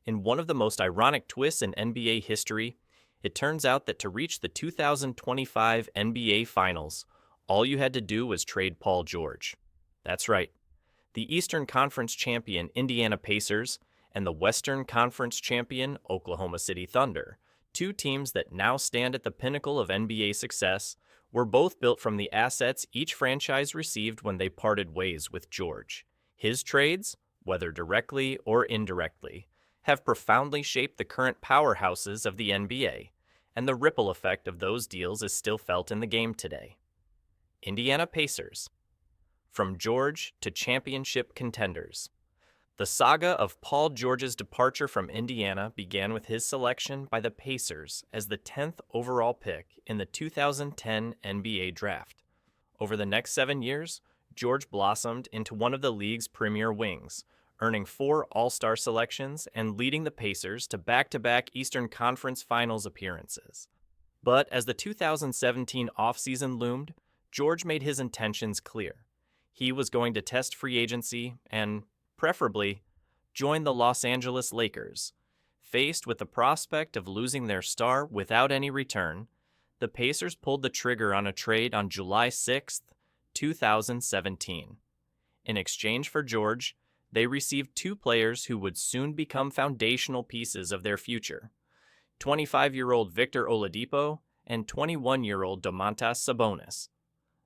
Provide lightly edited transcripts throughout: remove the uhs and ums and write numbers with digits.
In one of the most ironic twists in NBA history, it turns out that to reach the 2025 NBA Finals, all you had to do was trade Paul George. That's right. The Eastern Conference champion Indiana Pacers and the Western Conference champion Oklahoma City Thunder, two teams that now stand at the pinnacle of NBA success, were both built from the assets each franchise received when they parted ways with George. His trades, whether directly or indirectly, have profoundly shaped the current powerhouses of the NBA, and the ripple effect of those deals is still felt in the game today. Indiana Pacers. From George to championship contenders. The saga of Paul George's departure from Indiana began with his selection by the Pacers as the 10th overall pick in the 2010 NBA Draft. Over the next 7 years, George blossomed into one of the league's premier wings, earning 4 All-Star selections and leading the Pacers to back-to-back Eastern Conference Finals appearances. But as the 2017 offseason loomed, George made his intentions clear. He was going to test free agency and, preferably, join the Los Angeles Lakers. Faced with the prospect of losing their star without any return, the Pacers pulled the trigger on a trade on July 6, 2017. In exchange for George, they received 2 players who would soon become foundational pieces of their future, 25-year-old Victor Oladipo and 21-year-old Domantas Sabonis.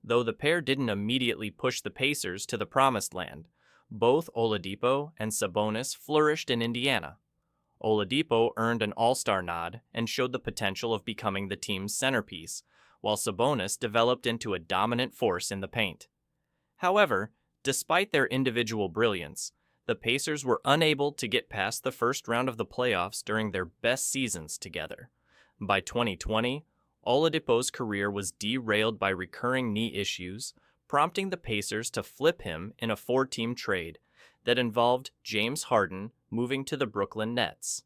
Though the pair didn't immediately push the Pacers to the promised land, both Oladipo and Sabonis flourished in Indiana. Oladipo earned an All-Star nod and showed the potential of becoming the team's centerpiece, while Sabonis developed into a dominant force in the paint. However, despite their individual brilliance, the Pacers were unable to get past the first round of the playoffs during their best seasons together. By 2020, Oladipo's career was derailed by recurring knee issues, prompting the Pacers to flip him in a 4-team trade that involved James Harden moving to the Brooklyn Nets.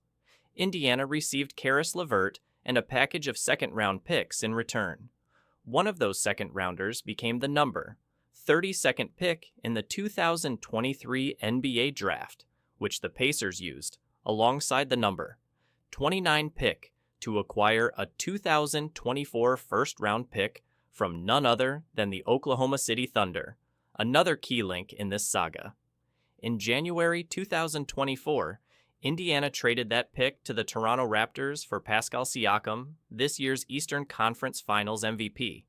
Indiana received Caris LeVert and a package of second-round picks in return. One of those second-rounders became the number 32nd pick in the 2023 NBA Draft, which the Pacers used, alongside the number 29 pick, to acquire a 2024 first-round pick from none other than the Oklahoma City Thunder, another key link in this saga. In January 2024, Indiana traded that pick to the Toronto Raptors for Pascal Siakam, this year's Eastern Conference Finals MVP.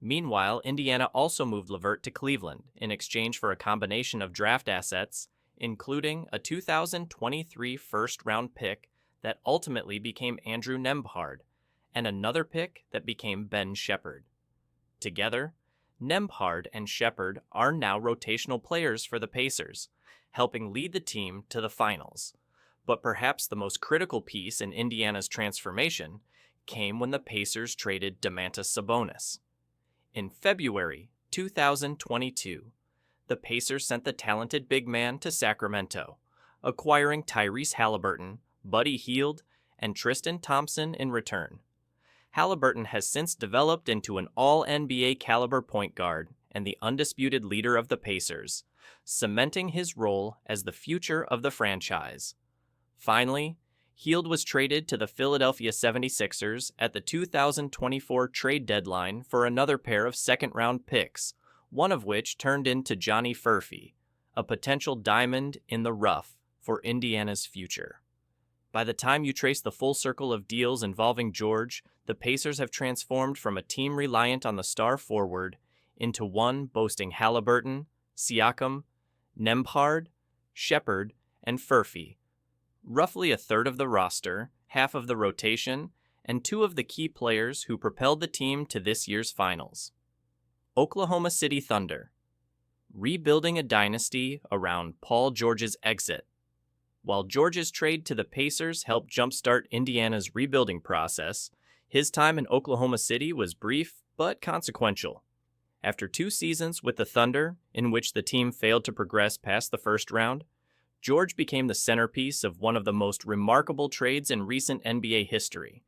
Meanwhile, Indiana also moved LeVert to Cleveland in exchange for a combination of draft assets, including a 2023 first-round pick that ultimately became Andrew Nembhard, and another pick that became Ben Shepherd. Together, Nembhard and Shepherd are now rotational players for the Pacers, helping lead the team to the finals. But perhaps the most critical piece in Indiana's transformation came when the Pacers traded Domantas Sabonis. In February 2022, the Pacers sent the talented big man to Sacramento, acquiring Tyrese Haliburton, Buddy Hield, and Tristan Thompson in return. Haliburton has since developed into an all-NBA caliber point guard and the undisputed leader of the Pacers, cementing his role as the future of the franchise. Finally, Hield was traded to the Philadelphia 76ers at the 2024 trade deadline for another pair of second-round picks, one of which turned into Johnny Furphy, a potential diamond in the rough for Indiana's future. By the time you trace the full circle of deals involving George, the Pacers have transformed from a team reliant on the star forward into one boasting Haliburton, Siakam, Nembhard, Shepherd, and Furphy, roughly a third of the roster, half of the rotation, and 2 of the key players who propelled the team to this year's finals. Oklahoma City Thunder. Rebuilding a dynasty around Paul George's exit. While George's trade to the Pacers helped jumpstart Indiana's rebuilding process, his time in Oklahoma City was brief but consequential. After 2 seasons with the Thunder, in which the team failed to progress past the first round, George became the centerpiece of one of the most remarkable trades in recent NBA history.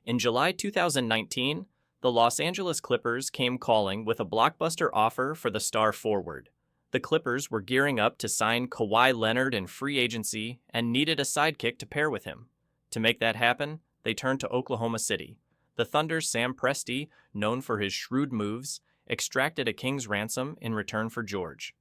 In July 2019, the Los Angeles Clippers came calling with a blockbuster offer for the star forward, The Clippers were gearing up to sign Kawhi Leonard in free agency and needed a sidekick to pair with him. To make that happen, they turned to Oklahoma City. The Thunder's Sam Presti, known for his shrewd moves, extracted a king's ransom in return for George.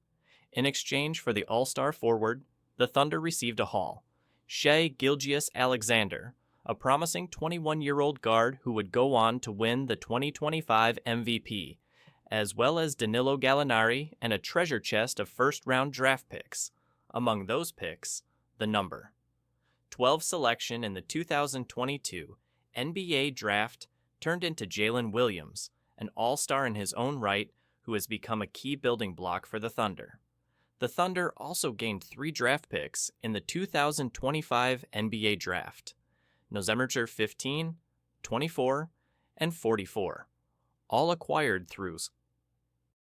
In exchange for the all-star forward, the Thunder received a haul: Shai Gilgeous-Alexander, a promising 21-year-old guard who would go on to win the 2025 MVP, as well as Danilo Gallinari and a treasure chest of first-round draft picks. Among those picks, the number 12 selection in the 2022 NBA Draft turned into Jalen Williams, an all-star in his own right who has become a key building block for the Thunder. The Thunder also gained 3 draft picks in the 2025 NBA Draft: November 15, 24, and 44, all acquired through